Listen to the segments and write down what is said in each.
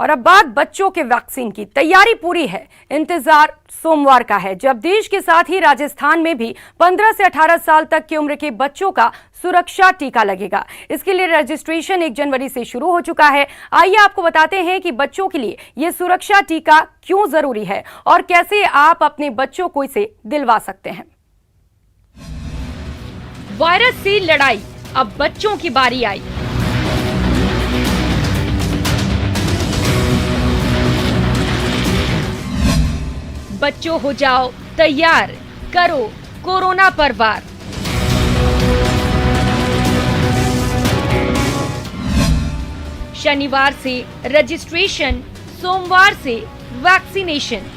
और अब बात बच्चों के वैक्सीन की। तैयारी पूरी है, इंतजार सोमवार का है जब देश के साथ ही राजस्थान में भी 15 से 18 साल तक की उम्र के बच्चों का सुरक्षा टीका लगेगा। इसके लिए रजिस्ट्रेशन 1 जनवरी से शुरू हो चुका है। आइए आपको बताते हैं कि बच्चों के लिए ये सुरक्षा टीका क्यों जरूरी है और कैसे आप अपने बच्चों को इसे दिलवा सकते हैं। वायरस से लड़ाई, अब बच्चों की बारी आई। बच्चों हो जाओ तैयार, करो कोरोना पर वार। शनिवार से रजिस्ट्रेशन, सोमवार से वैक्सीनेशन।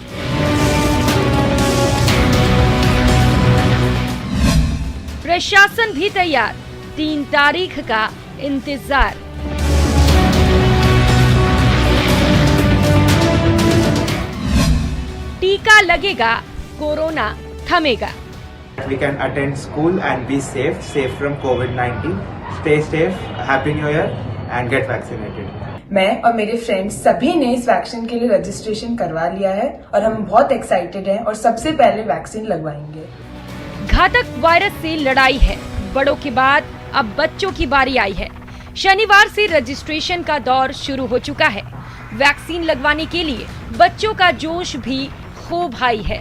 प्रशासन भी तैयार, 3 तारीख का इंतजार। टीका लगेगा, corona थमेगा। We can attend school and be safe from COVID-19. Stay safe, Happy New Year and get vaccinated. मैं और मेरे फ्रेंड्स सभी ने इस वैक्सीन के लिए रजिस्ट्रेशन करवा लिया है और हम बहुत एक्साइटेड हैं और सबसे पहले वैक्सीन लगवाएंगे। घातक वायरस से लड़ाई है, बड़ों के बाद अब बच्चों की बारी आई है। शनिवार से रजिस्ट्रेशन का दौर शुरू हो चुका है। वैक्सीन लगवाने के लिए बच्चों का जोश भी खूब हाई है।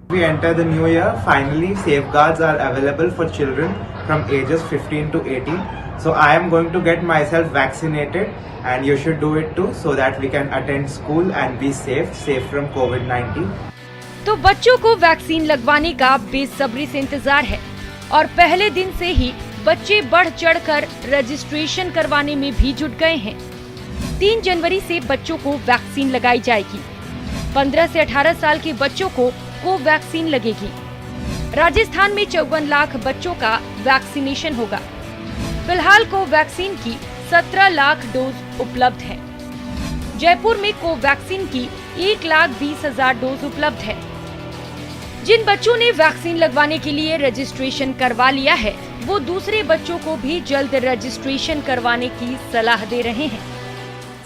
We enter the new year. Finally, safeguards are available for children from ages 15 to 18. So I am going to get myself vaccinated, and you should do it too, so that we can attend school and be safe from COVID-19. तो बच्चों को vaccine लगवाने का बेसब्री से इंतजार है और पहले दिन से ही बच्चे बढ़ चढ़कर रजिस्ट्रेशन करवाने में भी जुट गए हैं। 3 जनवरी से बच्चों को वैक्सीन लगाई जाएगी। 15 से 18 साल के बच्चों को कोवैक्सीन लगेगी। राजस्थान में 54 लाख बच्चों का वैक्सीनेशन होगा। फिलहाल कोवैक्सीन की 17 लाख डोज उपलब्ध है। जयपुर में कोवैक्सीन की 1,20,000 डोज उपलब्ध है। जिन बच्चों ने वैक्सीन लगवाने के लिए रजिस्ट्रेशन करवा लिया है, वो दूसरे बच्चों को भी जल्द रजिस्ट्रेशन करवाने की सलाह दे रहे हैं।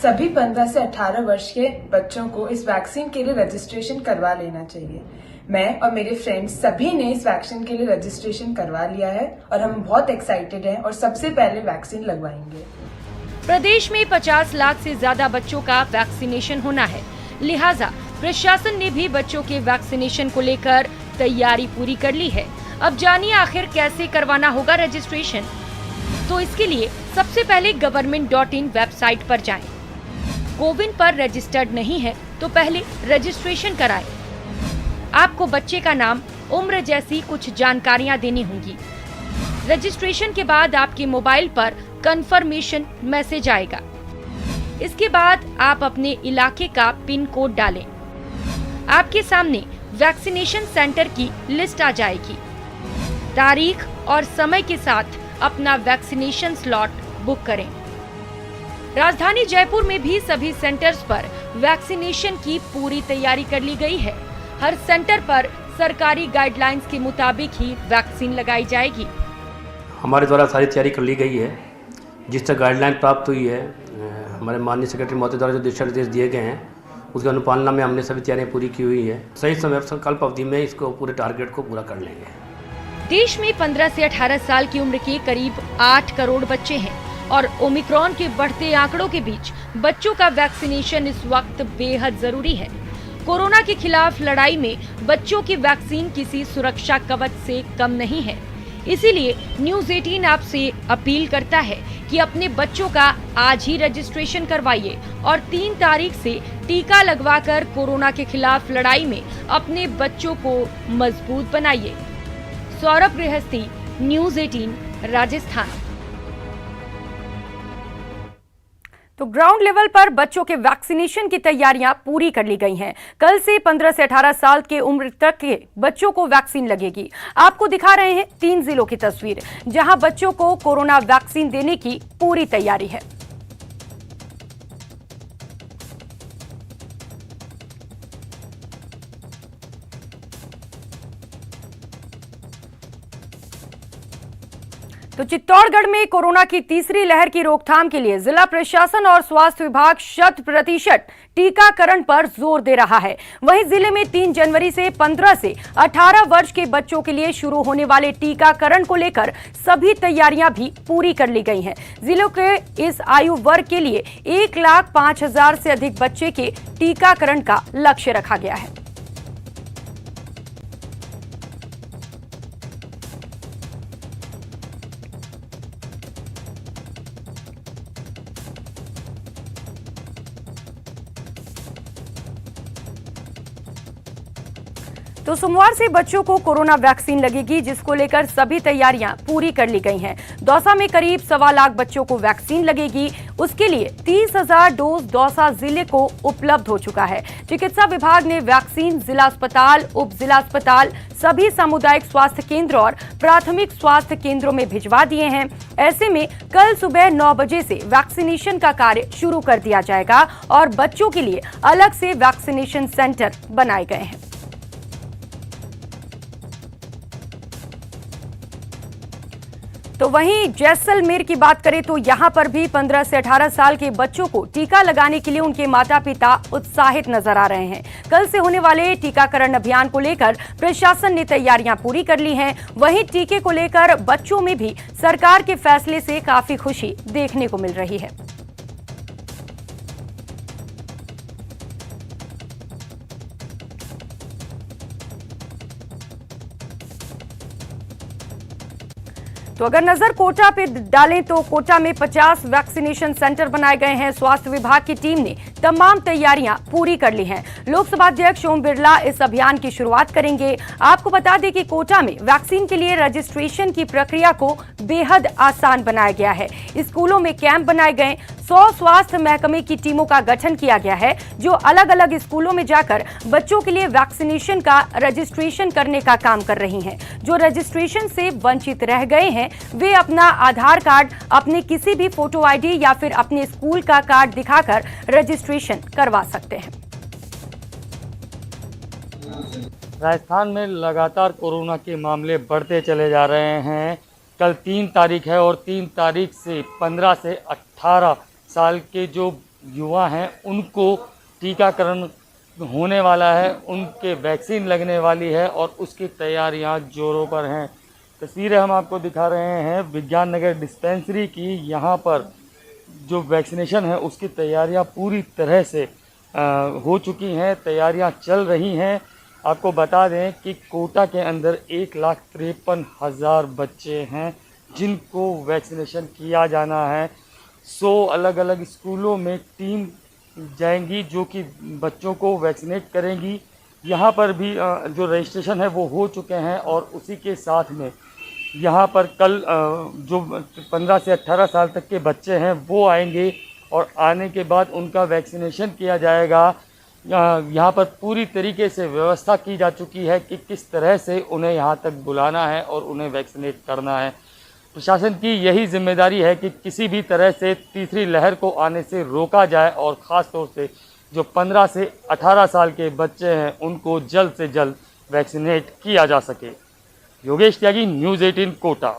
सभी 15 से 18 वर्ष के बच्चों को इस वैक्सीन के लिए रजिस्ट्रेशन करवा लेना चाहिए। मैं और मेरे फ्रेंड्स सभी ने इस वैक्सीन के लिए रजिस्ट्रेशन करवा लिया है और हम बहुत एक्साइटेड हैं और सबसे पहले वैक्सीन लगवाएंगे। प्रदेश में 50 लाख से ज्यादा बच्चों का वैक्सीनेशन होना है, लिहाजा प्रशासन ने भी बच्चों के वैक्सीनेशन को लेकर तैयारी पूरी कर ली है। अब जानिए आखिर कैसे करवाना होगा रजिस्ट्रेशन। तो इसके लिए सबसे पहले government.in वेबसाइट पर जाएं। कोविन पर रजिस्टर्ड नहीं है तो पहले रजिस्ट्रेशन कराएं। आपको बच्चे का नाम, उम्र जैसी कुछ जानकारियां देनी होंगी। रजिस्ट्रेशन के बाद आपके मोबाइल पर कंफर्मेशन मैसेज आएगा। इसके बाद आप अपने इलाके का पिन कोड डालें। आपके सामने वैक्सीनेशन सेंटर की लिस्ट आ जाएगी। तारीख और समय के साथ अपना वैक्सीनेशन स्लॉट बुक करें। राजधानी जयपुर में भी सभी सेंटर्स पर वैक्सीनेशन की पूरी तैयारी कर ली गई है। हर सेंटर पर सरकारी गाइडलाइंस के मुताबिक ही वैक्सीन लगाई जाएगी। हमारे द्वारा सारी तैयारी कर ली गई है। जिस तरह गाइडलाइन प्राप्त हुई है, हमारे माननीय सेक्रेटरी महोदय द्वारा जो दिशा निर्देश दिए गए हैं, उसकी अनुपालना में हमने सभी तैयारियां पूरी की हुई है। सही समय संकल्प अवधि में इसको पूरे टारगेट को पूरा कर लेंगे। देश में 15 से 18 साल की उम्र के करीब 8 करोड़ बच्चे हैं और ओमिक्रॉन के बढ़ते आंकड़ों के बीच बच्चों का वैक्सीनेशन इस वक्त बेहद जरूरी है। कोरोना के खिलाफ लड़ाई में बच्चों की वैक्सीन किसी सुरक्षा कवच से कम नहीं है। इसीलिए न्यूज़ 18 आपसे अपील करता है कि अपने बच्चों का आज ही रजिस्ट्रेशन करवाइए और 3 तारीख से टीका लगवाकर कोरोना के खिलाफ लड़ाई में अपने बच्चों को मजबूत बनाइए। सौरभ गृहस्थी, न्यूज़ 18 राजस्थान। तो ग्राउंड लेवल पर बच्चों के वैक्सीनेशन की तैयारियां पूरी कर ली गई हैं। कल से 15 से 18 साल के उम्र तक के बच्चों को वैक्सीन लगेगी। आपको दिखा रहे हैं 3 जिलों की तस्वीर, जहां बच्चों को कोरोना वैक्सीन देने की पूरी तैयारी है। तो चित्तौड़गढ़ में कोरोना की तीसरी लहर की रोकथाम के लिए जिला प्रशासन और स्वास्थ्य विभाग 100% टीकाकरण पर जोर दे रहा है। वहीं जिले में 3 जनवरी से 15 से 18 वर्ष के बच्चों के लिए शुरू होने वाले टीकाकरण को लेकर सभी तैयारियां भी पूरी कर ली गई हैं। जिले के इस आयु वर्ग के लिए 1,05,000 से अधिक बच्चे के टीकाकरण का लक्ष्य रखा गया है। तो सोमवार से बच्चों को कोरोना वैक्सीन लगेगी, जिसको लेकर सभी तैयारियां पूरी कर ली गई हैं। दौसा में करीब 1.25 लाख बच्चों को वैक्सीन लगेगी। उसके लिए 30,000 डोज दौसा जिले को उपलब्ध हो चुका है। चिकित्सा विभाग ने वैक्सीन जिला अस्पताल, उप जिला अस्पताल, सभी सामुदायिक स्वास्थ्य केंद्र और प्राथमिक स्वास्थ्य केंद्रों में भिजवा दिए हैं। ऐसे में कल सुबह 9 बजे से वैक्सीनेशन का कार्य शुरू कर दिया जाएगा और बच्चों के लिए अलग से वैक्सीनेशन सेंटर बनाए गए हैं। तो वहीं जैसलमेर की बात करें तो यहां पर भी 15 से 18 साल के बच्चों को टीका लगाने के लिए उनके माता पिता उत्साहित नजर आ रहे हैं। कल से होने वाले टीकाकरण अभियान को लेकर प्रशासन ने तैयारियां पूरी कर ली हैं। वहीं टीके को लेकर बच्चों में भी सरकार के फैसले से काफी खुशी देखने को मिल रही है। तो अगर नजर कोटा पे डालें तो कोटा में 50 वैक्सीनेशन सेंटर बनाए गए हैं। स्वास्थ्य विभाग की टीम ने तमाम तैयारियां पूरी कर ली हैं। लोकसभा अध्यक्ष ओम बिरला इस अभियान की शुरुआत करेंगे। आपको बता दें कि कोटा में वैक्सीन के लिए रजिस्ट्रेशन की प्रक्रिया को बेहद आसान बनाया गया है। स्कूलों में कैंप बनाए गए। 100 स्वास्थ्य महकमे की टीमों का गठन किया गया है, जो अलग अलग स्कूलों में जाकर बच्चों के लिए वैक्सीनेशन का रजिस्ट्रेशन करने का काम कर रही हैं। जो रजिस्ट्रेशन से वंचित रह गए हैं, वे अपना आधार कार्ड, अपने किसी भी फोटो आईडी या फिर अपने स्कूल का कार्ड दिखाकर रजिस्ट्रेशन करवा सकते हैं। राजस्थान में लगातार कोरोना के मामले बढ़ते चले जा रहे हैं। कल 3 तारीख है और 3 तारीख से 15 से 18 साल के जो युवा हैं उनको टीकाकरण होने वाला है, उनके वैक्सीन लगने वाली है और उसकी तैयारियां जोरों पर हैं। तस्वीरें हम आपको दिखा रहे हैं विज्ञान नगर डिस्पेंसरी की। यहाँ पर जो वैक्सीनेशन है उसकी तैयारियां पूरी तरह से हो चुकी हैं, तैयारियां चल रही हैं। आपको बता दें कि कोटा के अंदर 1,53,000 बच्चे हैं जिनको वैक्सीनेशन किया जाना है। 100 अलग अलग स्कूलों में टीम जाएंगी जो कि बच्चों को वैक्सीनेट करेंगी। यहाँ पर भी जो रजिस्ट्रेशन है वो हो चुके हैं और उसी के साथ में यहाँ पर कल जो 15 से 18 साल तक के बच्चे हैं वो आएंगे और आने के बाद उनका वैक्सीनेशन किया जाएगा। यहाँ पर पूरी तरीके से व्यवस्था की जा चुकी है कि किस तरह से उन्हें यहाँ तक बुलाना है और उन्हें वैक्सीनेट करना है। प्रशासन की यही जिम्मेदारी है कि किसी भी तरह से तीसरी लहर को आने से रोका जाए और ख़ास तौर से जो 15 से 18 साल के बच्चे हैं उनको जल्द से जल्द वैक्सीनेट किया जा सके। योगेश त्यागी, न्यूज़ 18 कोटा।